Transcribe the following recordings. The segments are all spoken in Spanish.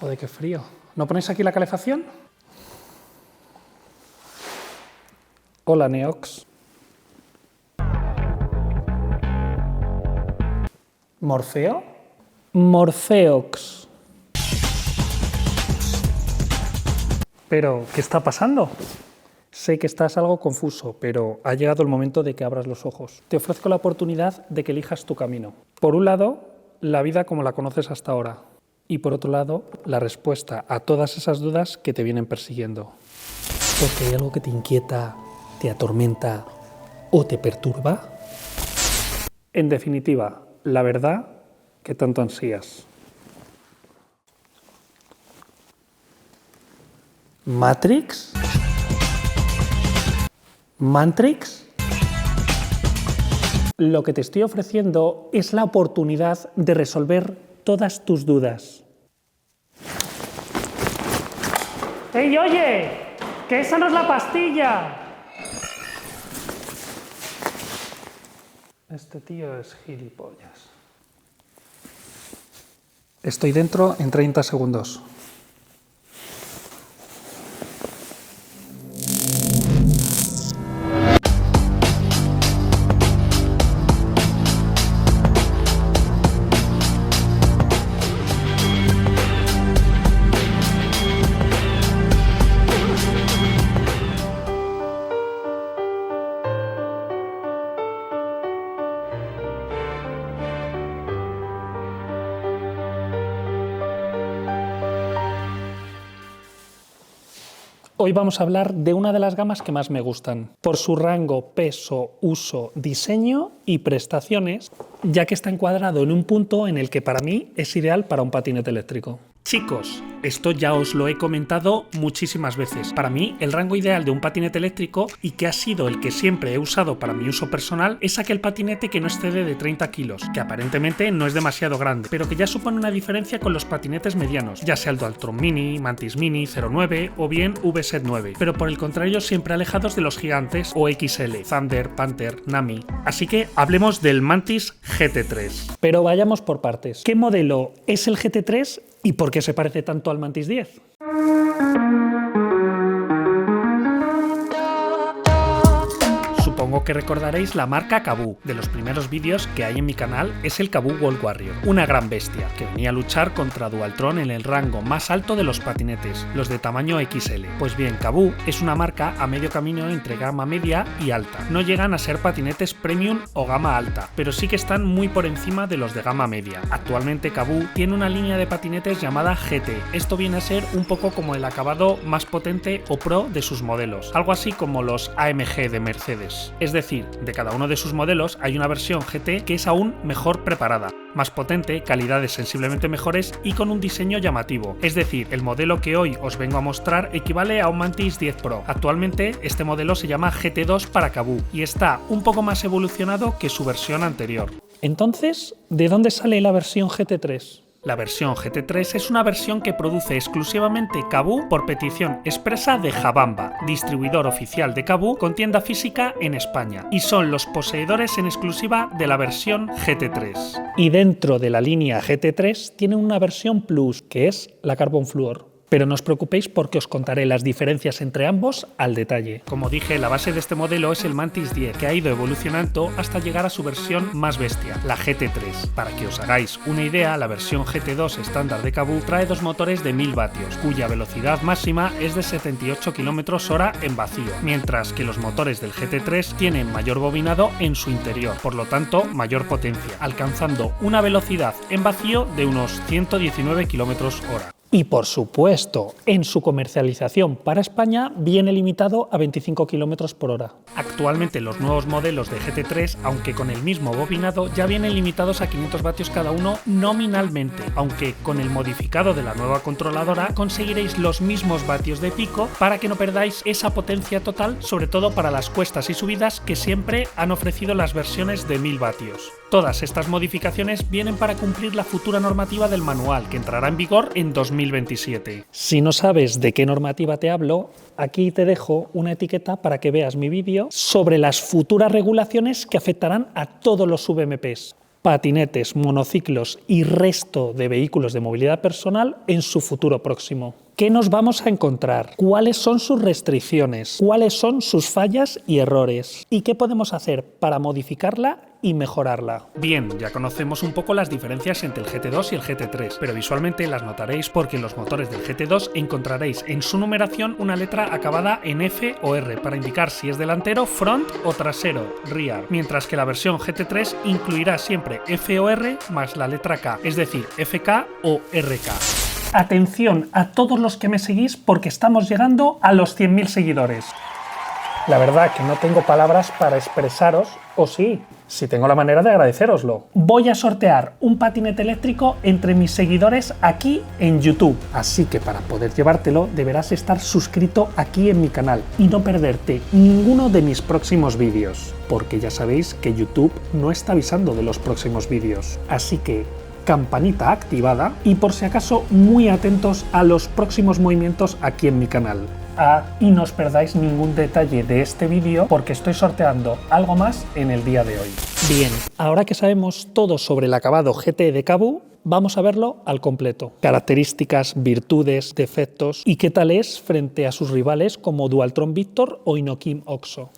Joder, qué frío. ¿No ponéis aquí la calefacción? Hola, Neox. ¿Morfeo? Morfeox. Pero, ¿qué está pasando? Sé que estás algo confuso, pero ha llegado el momento de que abras los ojos. Te ofrezco la oportunidad de que elijas tu camino. Por un lado, la vida como la conoces hasta ahora. Y por otro lado, la respuesta a todas esas dudas que te vienen persiguiendo. Porque hay algo que te inquieta, te atormenta o te perturba. En definitiva, la verdad que tanto ansías. ¿Matrix? ¿Mantrix? Lo que te estoy ofreciendo es la oportunidad de resolver todas tus dudas. ¡Ey, oye! ¡Que esa no es la pastilla! Este tío es gilipollas. Estoy dentro en 30 segundos. Hoy vamos a hablar de una de las gamas que más me gustan, por su rango, peso, uso, diseño y prestaciones, ya que está encuadrado en un punto en el que para mí es ideal para un patinete eléctrico. Chicos, esto ya os lo he comentado muchísimas veces. Para mí, el rango ideal de un patinete eléctrico, y que ha sido el que siempre he usado para mi uso personal, es aquel patinete que no excede de 30 kilos, que aparentemente no es demasiado grande, pero que ya supone una diferencia con los patinetes medianos, ya sea el Dualtron Mini, Mantis Mini, 09 o bien VSET 9, pero por el contrario siempre alejados de los gigantes o XL, Thunder, Panther, Nami. Así que hablemos del Mantis GT3. Pero vayamos por partes. ¿Qué modelo es el GT3 y por qué se parece tanto al Mantis 10? Supongo que recordaréis la marca Kaboo. De los primeros vídeos que hay en mi canal es el Kaboo World Warrior, una gran bestia que venía a luchar contra Dualtron en el rango más alto de los patinetes, los de tamaño XL. Pues bien, Kaboo es una marca a medio camino entre gama media y alta. No llegan a ser patinetes premium o gama alta, pero sí que están muy por encima de los de gama media. Actualmente Kaboo tiene una línea de patinetes llamada GT. Esto viene a ser un poco como el acabado más potente o pro de sus modelos, algo así como los AMG de Mercedes. Es decir, de cada uno de sus modelos hay una versión GT que es aún mejor preparada, más potente, calidades sensiblemente mejores y con un diseño llamativo. Es decir, el modelo que hoy os vengo a mostrar equivale a un Mantis 10 Pro. Actualmente este modelo se llama GT2 para Kaboo y está un poco más evolucionado que su versión anterior. Entonces, ¿de dónde sale la versión GT3? La versión GT3 es una versión que produce exclusivamente Kaboo por petición expresa de Jabamba, distribuidor oficial de Kaboo con tienda física en España, y son los poseedores en exclusiva de la versión GT3. Y dentro de la línea GT3 tiene una versión Plus, que es la Carbon Fluor. Pero no os preocupéis porque os contaré las diferencias entre ambos al detalle. Como dije, la base de este modelo es el Mantis 10, que ha ido evolucionando hasta llegar a su versión más bestia, la GT3. Para que os hagáis una idea, la versión GT2 estándar de Kaboo trae dos motores de 1000 vatios, cuya velocidad máxima es de 78 km/h en vacío, mientras que los motores del GT3 tienen mayor bobinado en su interior, por lo tanto mayor potencia, alcanzando una velocidad en vacío de unos 119 km/h. Y por supuesto, en su comercialización para España viene limitado a 25 km/h. Actualmente los nuevos modelos de GT3, aunque con el mismo bobinado, ya vienen limitados a 500 vatios cada uno nominalmente, aunque con el modificado de la nueva controladora conseguiréis los mismos vatios de pico para que no perdáis esa potencia total, sobre todo para las cuestas y subidas que siempre han ofrecido las versiones de 1000 vatios. Todas estas modificaciones vienen para cumplir la futura normativa del manual, que entrará en vigor en 2027. Si no sabes de qué normativa te hablo, aquí te dejo una etiqueta para que veas mi vídeo sobre las futuras regulaciones que afectarán a todos los VMPs. patinetes, monociclos y resto de vehículos de movilidad personal en su futuro próximo. ¿Qué nos vamos a encontrar? ¿Cuáles son sus restricciones? ¿Cuáles son sus fallas y errores? ¿Y qué podemos hacer para modificarla y mejorarla? Bien, ya conocemos un poco las diferencias entre el GT2 y el GT3, pero visualmente las notaréis porque en los motores del GT2 encontraréis en su numeración una letra acabada en F o R para indicar si es delantero, front o trasero, rear, mientras que la versión GT3 incluirá siempre F o R más la letra K, es decir, FK o RK. Atención a todos los que me seguís porque estamos llegando a los 100.000 seguidores. La verdad que no tengo palabras para expresaros, o sí tengo la manera de agradecéroslo. Voy a sortear un patinete eléctrico entre mis seguidores aquí en YouTube. Así que para poder llevártelo deberás estar suscrito aquí en mi canal y no perderte ninguno de mis próximos vídeos. Porque ya sabéis que YouTube no está avisando de los próximos vídeos. Así que campanita activada y por si acaso muy atentos a los próximos movimientos aquí en mi canal. Y no os perdáis ningún detalle de este vídeo porque estoy sorteando algo más en el día de hoy. Bien, ahora que sabemos todo sobre el acabado GT de Kaboo, vamos a verlo al completo. Características, virtudes, defectos y qué tal es frente a sus rivales como Dualtron Victor o Inokim Oxo.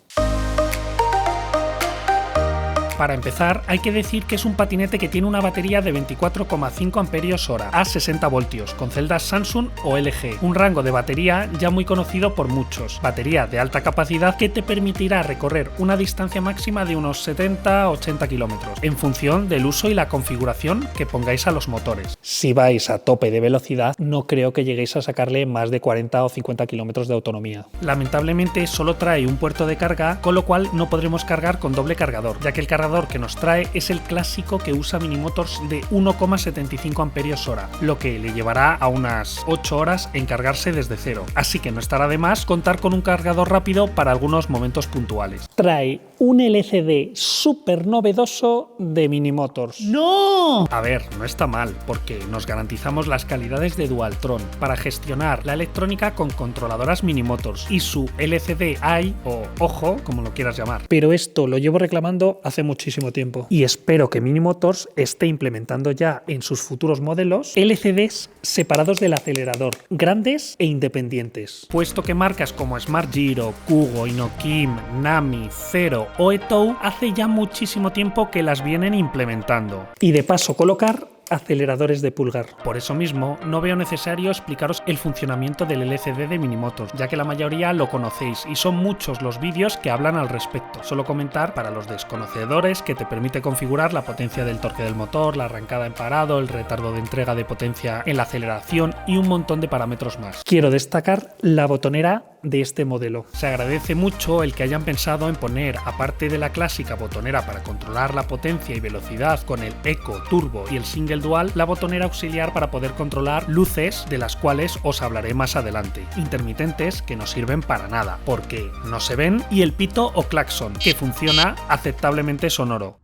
Para empezar, hay que decir que es un patinete que tiene una batería de 24,5 amperios hora a 60 voltios, con celdas Samsung o LG, un rango de batería ya muy conocido por muchos, batería de alta capacidad que te permitirá recorrer una distancia máxima de unos 70-80 kilómetros, en función del uso y la configuración que pongáis a los motores. Si vais a tope de velocidad, no creo que lleguéis a sacarle más de 40 o 50 kilómetros de autonomía. Lamentablemente solo trae un puerto de carga, con lo cual no podremos cargar con doble cargador, ya que el cargador que nos trae es el clásico que usa Minimotors de 1,75 amperios hora, lo que le llevará a unas 8 horas en cargarse desde cero, así que no estará de más contar con un cargador rápido para algunos momentos puntuales. Trae un LCD súper novedoso de Minimotors. ¡No! A ver, no está mal, porque nos garantizamos las calidades de Dualtron para gestionar la electrónica con controladoras Minimotors y su LCD Eye o ojo, como lo quieras llamar. Pero esto lo llevo reclamando hace muchísimo tiempo y espero que Minimotors esté implementando ya en sus futuros modelos LCDs separados del acelerador, grandes e independientes, puesto que marcas como Smart Giro, Kugo, Inokim, Nami, Zero o Etou hace ya muchísimo tiempo que las vienen implementando. Y de paso colocar aceleradores de pulgar. Por eso mismo, no veo necesario explicaros el funcionamiento del LCD de Minimotors, ya que la mayoría lo conocéis y son muchos los vídeos que hablan al respecto. Solo comentar para los desconocedores que te permite configurar la potencia del torque del motor, la arrancada en parado, el retardo de entrega de potencia en la aceleración y un montón de parámetros más. Quiero destacar la botonera de este modelo. Se agradece mucho el que hayan pensado en poner, aparte de la clásica botonera para controlar la potencia y velocidad con el Eco, Turbo y el Single Dual, la botonera auxiliar para poder controlar luces, de las cuales os hablaré más adelante, intermitentes que no sirven para nada, porque no se ven, y el pito o claxon, que funciona aceptablemente sonoro.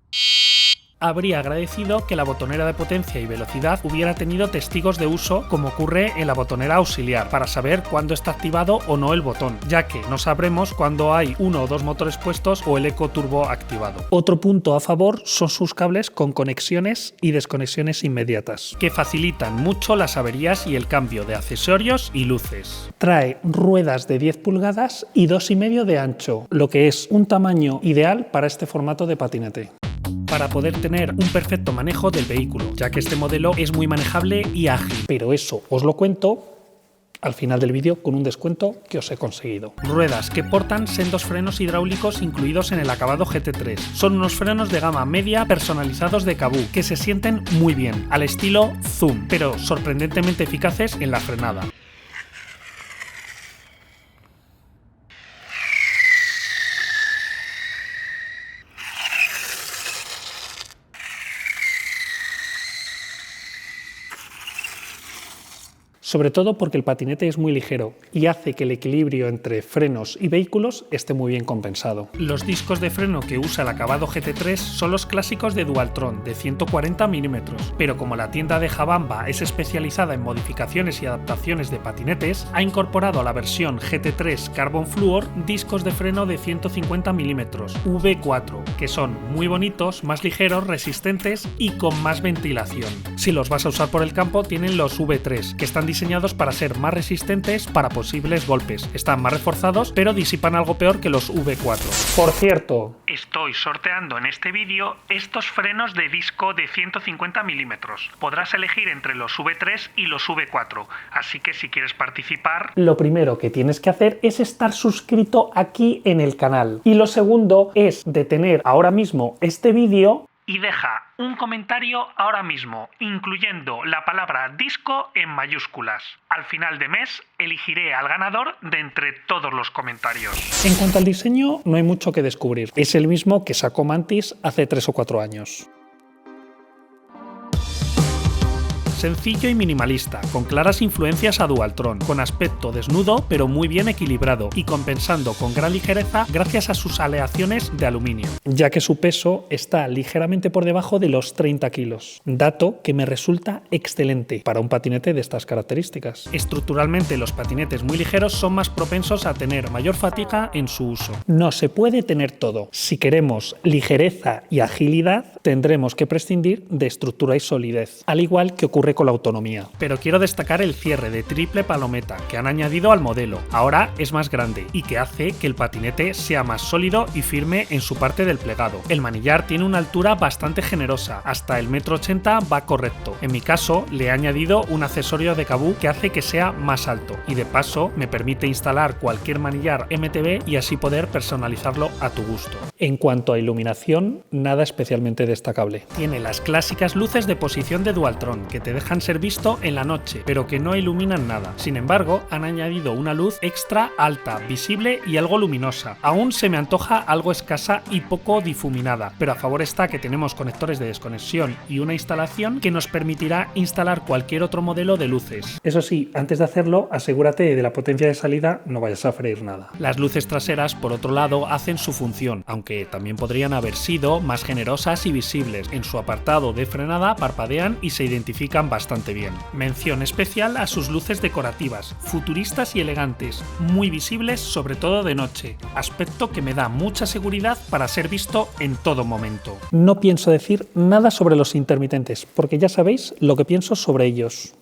Habría agradecido que la botonera de potencia y velocidad hubiera tenido testigos de uso como ocurre en la botonera auxiliar para saber cuándo está activado o no el botón, ya que no sabremos cuándo hay uno o dos motores puestos o el Eco Turbo activado. Otro punto a favor son sus cables con conexiones y desconexiones inmediatas, que facilitan mucho las averías y el cambio de accesorios y luces. Trae ruedas de 10 pulgadas y 2,5 de ancho, lo que es un tamaño ideal para este formato de patinete, para poder tener un perfecto manejo del vehículo, ya que este modelo es muy manejable y ágil. Pero eso os lo cuento al final del vídeo con un descuento que os he conseguido. Ruedas que portan sendos frenos hidráulicos incluidos en el acabado GT3. Son unos frenos de gama media personalizados de Kaboo, que se sienten muy bien, al estilo Zoom, pero sorprendentemente eficaces en la frenada. sobre todo porque el patinete es muy ligero y hace que el equilibrio entre frenos y vehículos esté muy bien compensado. Los discos de freno que usa el acabado GT3 son los clásicos de Dualtron de 140 mm, pero como la tienda de Jabamba es especializada en modificaciones y adaptaciones de patinetes, ha incorporado a la versión GT3 Carbon Fluor discos de freno de 150 mm V4, que son muy bonitos, más ligeros, resistentes y con más ventilación. Si los vas a usar por el campo, tienen los V3, que están diseñados para ser más resistentes para posibles golpes. Están más reforzados, pero disipan algo peor que los V4. Por cierto, estoy sorteando en este vídeo estos frenos de disco de 150 mm. Podrás elegir entre los V3 y los V4, así que si quieres participar, lo primero que tienes que hacer es estar suscrito aquí en el canal. Y lo segundo es detener ahora mismo este vídeo y deja un comentario ahora mismo, incluyendo la palabra disco en mayúsculas. Al final de mes elegiré al ganador de entre todos los comentarios. En cuanto al diseño, no hay mucho que descubrir. Es el mismo que sacó Mantis hace 3 o 4 años. Sencillo y minimalista, con claras influencias a Dualtron, con aspecto desnudo pero muy bien equilibrado y compensando con gran ligereza gracias a sus aleaciones de aluminio, ya que su peso está ligeramente por debajo de los 30 kilos, dato que me resulta excelente para un patinete de estas características. Estructuralmente los patinetes muy ligeros son más propensos a tener mayor fatiga en su uso. No se puede tener todo. Si queremos ligereza y agilidad, tendremos que prescindir de estructura y solidez, al igual que ocurre con la autonomía. Pero quiero destacar el cierre de triple palometa que han añadido al modelo. Ahora es más grande y que hace que el patinete sea más sólido y firme en su parte del plegado. El manillar tiene una altura bastante generosa, hasta el 1,80 m va correcto. En mi caso le he añadido un accesorio de Kaboo que hace que sea más alto y de paso me permite instalar cualquier manillar MTB y así poder personalizarlo a tu gusto. En cuanto a iluminación, nada especialmente destacable. Tiene las clásicas luces de posición de Dualtron que te dejan ser visto en la noche, pero que no iluminan nada. Sin embargo, han añadido una luz extra alta, visible y algo luminosa. Aún se me antoja algo escasa y poco difuminada, pero a favor está que tenemos conectores de desconexión y una instalación que nos permitirá instalar cualquier otro modelo de luces. Eso sí, antes de hacerlo, asegúrate de la potencia de salida, no vayas a freír nada. Las luces traseras, por otro lado, hacen su función, aunque también podrían haber sido más generosas y visibles. En su apartado de frenada parpadean y se identifican bastante bien. Mención especial a sus luces decorativas, futuristas y elegantes, muy visibles sobre todo de noche, aspecto que me da mucha seguridad para ser visto en todo momento. No pienso decir nada sobre los intermitentes, porque ya sabéis lo que pienso sobre ellos.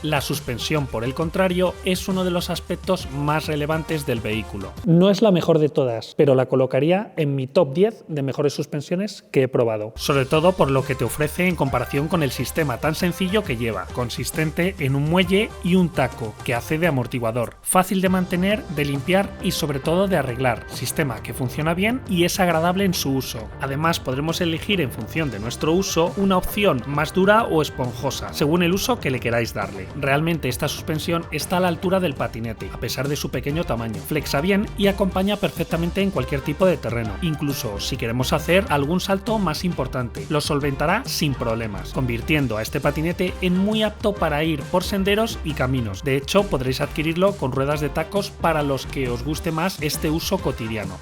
La suspensión, por el contrario, es uno de los aspectos más relevantes del vehículo. No es la mejor de todas, pero la colocaría en mi top 10 de mejores suspensiones que he probado. Sobre todo por lo que te ofrece en comparación con el sistema tan sencillo que lleva, consistente en un muelle y un taco, que hace de amortiguador, fácil de mantener, de limpiar y sobre todo de arreglar, sistema que funciona bien y es agradable en su uso. Además, podremos elegir en función de nuestro uso una opción más dura o esponjosa, según el uso que le queráis darle. Realmente esta suspensión está a la altura del patinete, a pesar de su pequeño tamaño. Flexa bien y acompaña perfectamente en cualquier tipo de terreno. Incluso si queremos hacer algún salto más importante, lo solventará sin problemas, convirtiendo a este patinete en muy apto para ir por senderos y caminos. De hecho, podréis adquirirlo con ruedas de tacos para los que os guste más este uso cotidiano.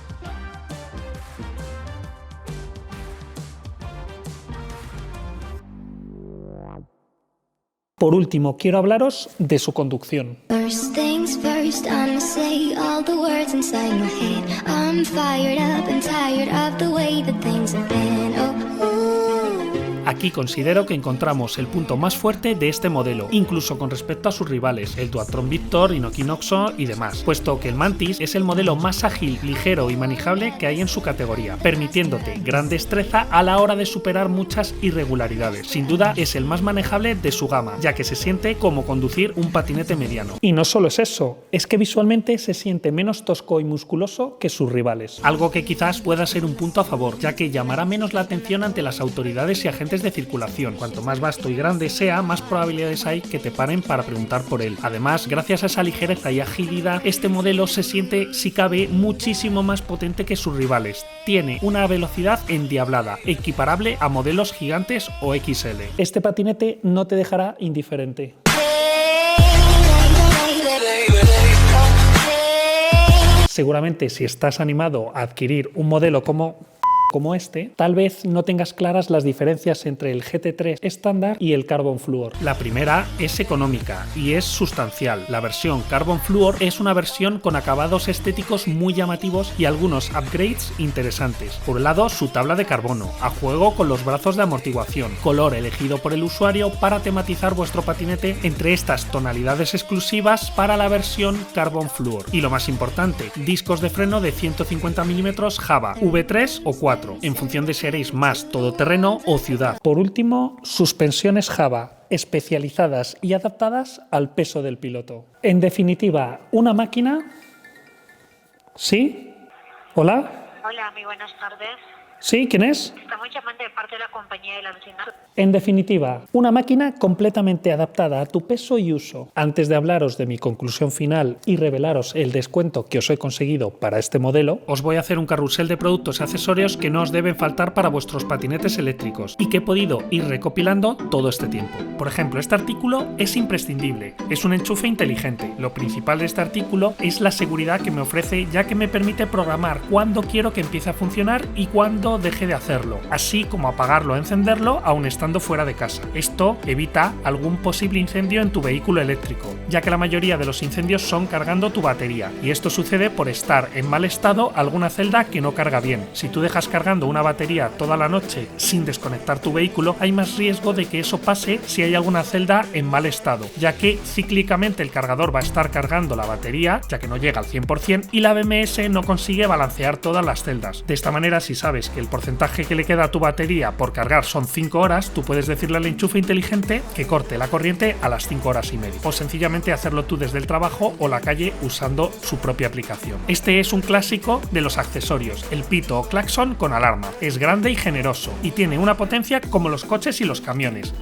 Por último, quiero hablaros de su conducción. First things first, I'ma say all the words inside my head. I'm fired up and tired of the way that things have been. Aquí considero que encontramos el punto más fuerte de este modelo, incluso con respecto a sus rivales, el Dualtron Victor, Inoki Noxo y demás, puesto que el Mantis es el modelo más ágil, ligero y manejable que hay en su categoría, permitiéndote gran destreza a la hora de superar muchas irregularidades. Sin duda es el más manejable de su gama, ya que se siente como conducir un patinete mediano. Y no solo es eso, es que visualmente se siente menos tosco y musculoso que sus rivales, algo que quizás pueda ser un punto a favor, ya que llamará menos la atención ante las autoridades y agentes de circulación. Cuanto más vasto y grande sea, más probabilidades hay que te paren para preguntar por él. Además, gracias a esa ligereza y agilidad, este modelo se siente, si cabe, muchísimo más potente que sus rivales. Tiene una velocidad endiablada, equiparable a modelos gigantes o XL. Este patinete no te dejará indiferente. Seguramente si estás animado a adquirir un modelo como este, tal vez no tengas claras las diferencias entre el GT3 estándar y el Carbon Fluor. La primera es económica y es sustancial. La versión Carbon Fluor es una versión con acabados estéticos muy llamativos y algunos upgrades interesantes. Por un lado, su tabla de carbono, a juego con los brazos de amortiguación, color elegido por el usuario para tematizar vuestro patinete entre estas tonalidades exclusivas para la versión Carbon Fluor. Y lo más importante, discos de freno de 150 mm Java, V3 o 4. En función de si haréis más todoterreno o ciudad. Por último, suspensiones Java, especializadas y adaptadas al peso del piloto. En definitiva, una máquina... ¿Sí? ¿Hola? Hola, muy buenas tardes. ¿Sí? ¿Quién es? Estamos llamando de parte de la compañía de la vecina. En definitiva, una máquina completamente adaptada a tu peso y uso. Antes de hablaros de mi conclusión final y revelaros el descuento que os he conseguido para este modelo, os voy a hacer un carrusel de productos y accesorios que no os deben faltar para vuestros patinetes eléctricos y que he podido ir recopilando todo este tiempo. Por ejemplo, este artículo es imprescindible. Es un enchufe inteligente. Lo principal de este artículo es la seguridad que me ofrece, ya que me permite programar cuándo quiero que empiece a funcionar y cuándo deje de hacerlo, así como apagarlo o encenderlo aún estando fuera de casa. Esto evita algún posible incendio en tu vehículo eléctrico, ya que la mayoría de los incendios son cargando tu batería, y esto sucede por estar en mal estado alguna celda que no carga bien. Si tú dejas cargando una batería toda la noche sin desconectar tu vehículo, hay más riesgo de que eso pase si hay alguna celda en mal estado, ya que cíclicamente el cargador va a estar cargando la batería, ya que no llega al 100%, y la BMS no consigue balancear todas las celdas. De esta manera, si sabes que el porcentaje que le queda a tu batería por cargar son 5 horas, tú puedes decirle al enchufe inteligente que corte la corriente a las 5 horas y media, o sencillamente hacerlo tú desde el trabajo o la calle usando su propia aplicación. Este es un clásico de los accesorios, el pito o claxon con alarma. Es grande y generoso, y tiene una potencia como los coches y los camiones.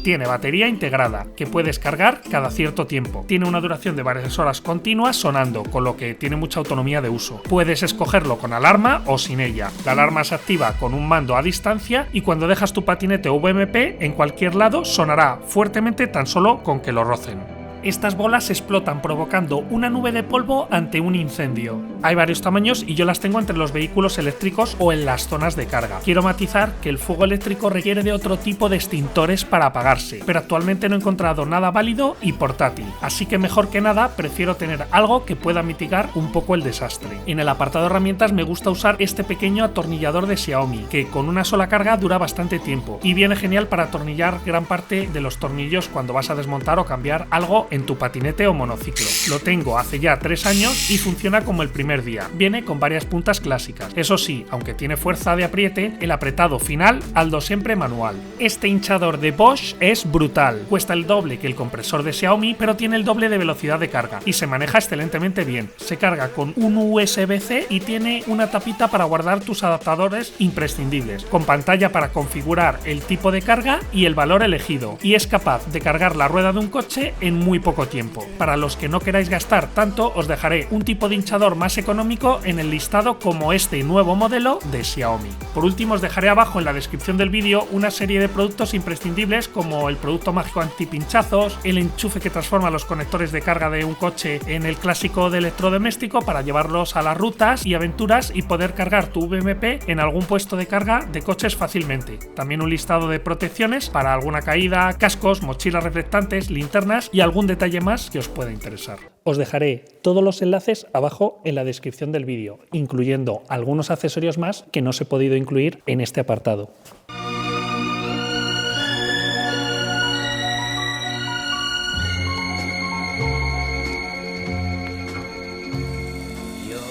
Tiene batería integrada, que puedes cargar cada cierto tiempo. Tiene una duración de varias horas continuas sonando, con lo que tiene mucha autonomía de uso. Puedes escogerlo con alarma o sin ella. La alarma se activa con un mando a distancia y cuando dejas tu patinete o VMP en cualquier lado sonará fuertemente tan solo con que lo rocen. Estas bolas explotan provocando una nube de polvo ante un incendio. Hay varios tamaños y yo las tengo entre los vehículos eléctricos o en las zonas de carga. Quiero matizar que el fuego eléctrico requiere de otro tipo de extintores para apagarse, pero actualmente no he encontrado nada válido y portátil, así que mejor que nada prefiero tener algo que pueda mitigar un poco el desastre. En el apartado de herramientas me gusta usar este pequeño atornillador de Xiaomi, que con una sola carga dura bastante tiempo y viene genial para atornillar gran parte de los tornillos cuando vas a desmontar o cambiar algo en tu patinete o monociclo. Lo tengo hace ya 3 años y funciona como el primer día. Viene con varias puntas clásicas. Eso sí, aunque tiene fuerza de apriete, el apretado final Aldo siempre manual. Este hinchador de Bosch es brutal. Cuesta el doble que el compresor de Xiaomi, pero tiene el doble de velocidad de carga y se maneja excelentemente bien. Se carga con un USB-C y tiene una tapita para guardar tus adaptadores imprescindibles, con pantalla para configurar el tipo de carga y el valor elegido, y es capaz de cargar la rueda de un coche en muy poco tiempo. Para los que no queráis gastar tanto, os dejaré un tipo de hinchador más económico en el listado como este nuevo modelo de Xiaomi. Por último, os dejaré abajo en la descripción del vídeo una serie de productos imprescindibles como el producto mágico antipinchazos, el enchufe que transforma los conectores de carga de un coche en el clásico de electrodoméstico para llevarlos a las rutas y aventuras y poder cargar tu VMP en algún puesto de carga de coches fácilmente. También un listado de protecciones para alguna caída, cascos, mochilas reflectantes, linternas y algún detalle más que os pueda interesar. Os dejaré todos los enlaces abajo en la descripción del vídeo, incluyendo algunos accesorios más que no os he podido incluir en este apartado.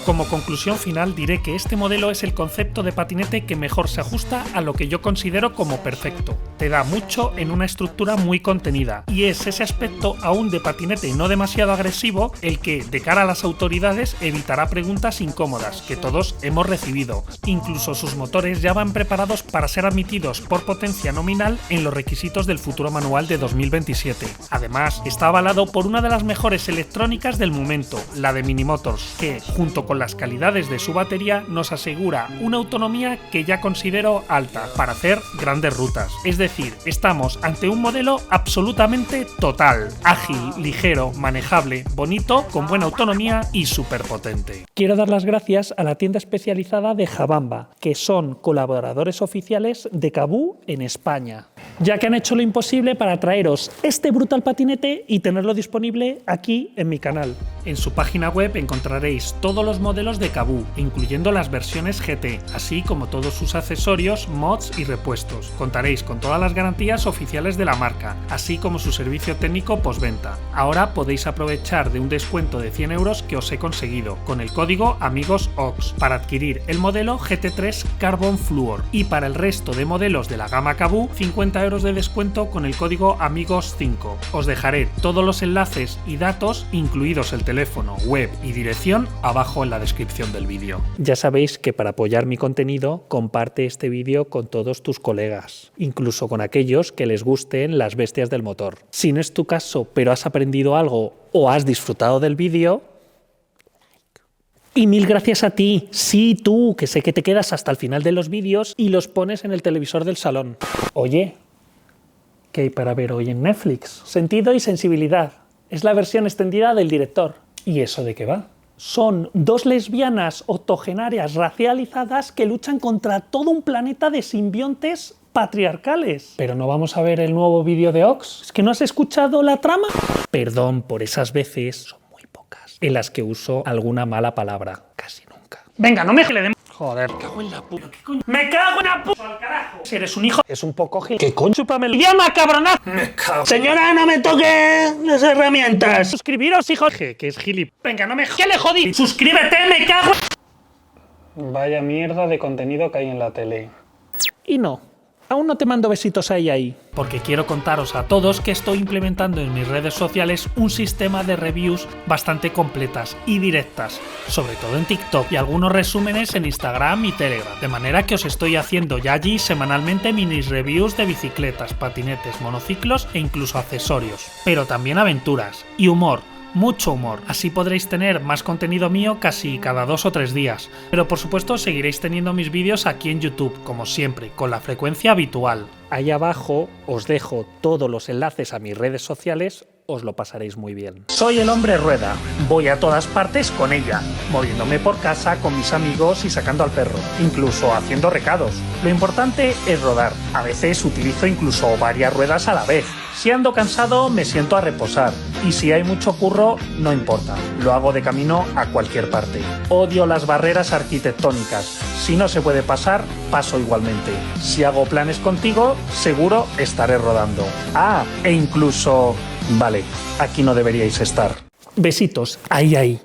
Como conclusión final diré que este modelo es el concepto de patinete que mejor se ajusta a lo que yo considero como perfecto. Te da mucho en una estructura muy contenida y es ese aspecto aún de patinete no demasiado agresivo el que, de cara a las autoridades, evitará preguntas incómodas que todos hemos recibido. Incluso sus motores ya van preparados para ser admitidos por potencia nominal en los requisitos del futuro manual de 2027. Además, está avalado por una de las mejores electrónicas del momento, la de Minimotors, que, junto con con las calidades de su batería nos asegura una autonomía que ya considero alta para hacer grandes rutas. Es decir, estamos ante un modelo absolutamente total, ágil, ligero, manejable, bonito, con buena autonomía y súper potente. Quiero dar las gracias a la tienda especializada de Jabamba, que son colaboradores oficiales de Kaboo en España, ya que han hecho lo imposible para traeros este brutal patinete y tenerlo disponible aquí en mi canal. En su página web encontraréis todos los modelos de Kaboo, incluyendo las versiones GT, así como todos sus accesorios, mods y repuestos. Contaréis con todas las garantías oficiales de la marca, así como su servicio técnico postventa. Ahora podéis aprovechar de un descuento de 100 € que os he conseguido, con el código AMIGOSOX, para adquirir el modelo GT3 Carbon Fluor, y para el resto de modelos de la gama Kaboo, 50 € de descuento con el código AMIGOS5. Os dejaré todos los enlaces y datos, incluidos el teléfono, web y dirección, abajo en la descripción del vídeo. Ya sabéis que para apoyar mi contenido, comparte este vídeo con todos tus colegas, incluso con aquellos que les gusten las bestias del motor. Si no es tu caso, pero has aprendido algo o has disfrutado del vídeo, y mil gracias a ti, sí tú, que sé que te quedas hasta el final de los vídeos y los pones en el televisor del salón. Oye, ¿qué hay para ver hoy en Netflix? Sentido y sensibilidad. Es la versión extendida del director. ¿Y eso de qué va? Son dos lesbianas octogenarias racializadas que luchan contra todo un planeta de simbiontes patriarcales. ¿Pero no vamos a ver el nuevo vídeo de Ox? ¿Es que no has escuchado la trama? Perdón por esas veces, son muy pocas, en las que uso alguna mala palabra. Casi nunca. Venga, no me le den... Joder, me cago en la puta. ¿Qué coño? ¡Me cago en la puta! ¡Al carajo! Si eres un hijo... Es un poco gil... ¿Qué coño? ¡Chúpame el idioma, cabronazo! Me cago... Señora, no me toque las herramientas. Suscribiros, hijos... Que es gilip... Venga, no me... ¿Qué le jodí? ¡Suscríbete, me cago! Vaya mierda de contenido que hay en la tele. Y no. Aún no te mando besitos ahí. Porque quiero contaros a todos que estoy implementando en mis redes sociales un sistema de reviews bastante completas y directas, sobre todo en TikTok, y algunos resúmenes en Instagram y Telegram. De manera que os estoy haciendo ya allí semanalmente mini reviews de bicicletas, patinetes, monociclos e incluso accesorios. Pero también aventuras y humor. Mucho humor, así podréis tener más contenido mío casi cada 2 o 3 días, pero por supuesto seguiréis teniendo mis vídeos aquí en YouTube, como siempre, con la frecuencia habitual. Ahí abajo os dejo todos los enlaces a mis redes sociales, os lo pasaréis muy bien. Soy el hombre rueda, voy a todas partes con ella, moviéndome por casa con mis amigos y sacando al perro, incluso haciendo recados. Lo importante es rodar, a veces utilizo incluso varias ruedas a la vez. Si ando cansado me siento a reposar, y si hay mucho curro no importa, lo hago de camino a cualquier parte. Odio las barreras arquitectónicas, si no se puede pasar, paso igualmente. Si hago planes contigo, seguro estaré rodando. Ah, e incluso... Vale, aquí no deberíais estar. Besitos, ahí.